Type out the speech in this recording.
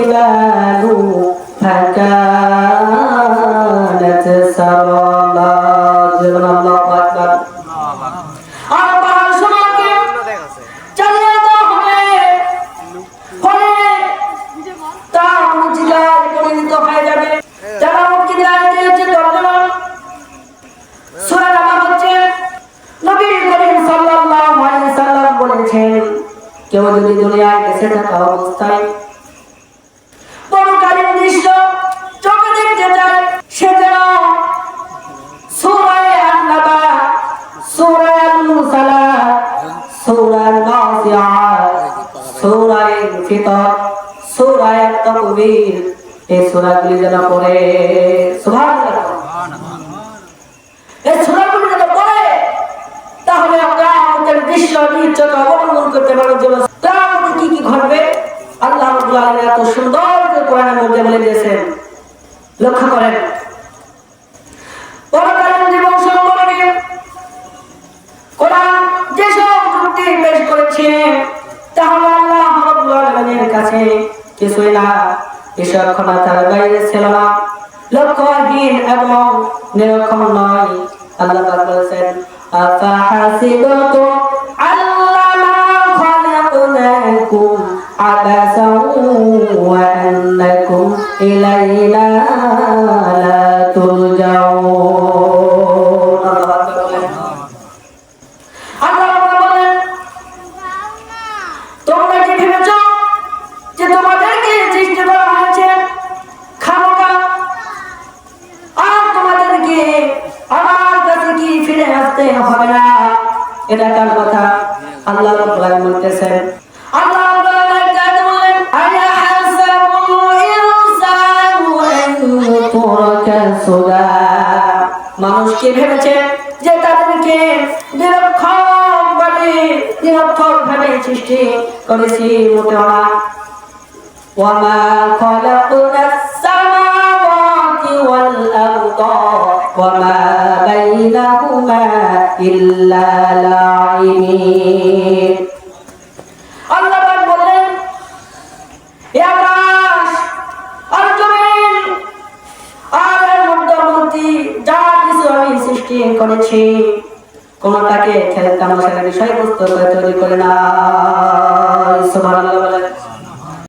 jibalu fakanat saraba Allahu akbar আর পাহাড় সমানকে চালিয়ে দেওয়া হবে ফলে তা মুজিলায় পরিণত হয়ে যাবে যারা মুজিলায় দিয়েছে তর্জমা সূরা নাম হচ্ছে নবী করিম সাল্লাল্লাহু আলাইহি সাল্লাম বলেছেন কেউ যদি দুনিয়ায় বেঁচে থাকা অবস্থায় পরকালীন দৃশ্য চোখে দেখতে চায় সে যেন সূরা আন-নাবা সূরা আল-মুরসালাত সূরা আন-নাজিআত সূরা আল-ফিতর সূরা আত-তাকবীর এই সূরাগুলি যেন পড়ে সুবহানাল্লাহ এই সূরাগুলি যেন পড়ে তাহলে আমরা আমাদের দৃশ্য নিশ্চয় অবলম্বন করতে পারার জন্য তাহলে কি কি ঘটবে আল্লাহ রাব্বুল আলামিন এত সুন্দর করে কোরআনের মধ্যে বলে দিয়েছেন লক্ষ্য করেন পরকালীন জীবন সম্পর্কে কোরআন যেসব যুক্তি পেশ করেছে তাহলে আল্লাহ রাব্বুল আলামিনের কাছে কিছুই না এসব ক্ষমতার বাইরে ছিল না লক্ষ্যহীন এবং নিরক্ষণ নয় আল্লাহ পাক বলেছেন আফাহাসিবতুম আল্লামা খালাকনাকুম আবাসান ওয়া আন্নাকুম ইলাইনা লা তুরজাউন আল্লাহ বলেন তোমরা কি ভেবেছো যে তোমাদেরকে সৃষ্টি করা হয়েছে খামোখা আর তোমাদেরকে আমার কাছে কি ফিরে আসতে হবে না এটা কার কথা আল্লাহ রাব্বুল আলামিন বলতেছেন আল্লাহ রাব্বুল আলামিন বলেন আয়া হাসাবু ইনসানু আন তুরাকা সুদা মানুষ কি ভেবেছে যে তাদেরকে নিরক্ষর ভাবে সৃষ্টি করেছি মোটেও না ওয়ামা খালাকনাস সামাওয়াতি ওয়াল আরদা ওয়ামা বাইনাহুমা ইল্লা লাইবিন আল্লাহ পাক বলেন হে আকাশ আর জমিন আর এর মধ্যবর্তী যা কিছু আমি সৃষ্টি করেছি কোনটাকে খেলতামাশার বিষয়বস্তু করে তৈরি করে না সুবহানাল্লাহ বলেন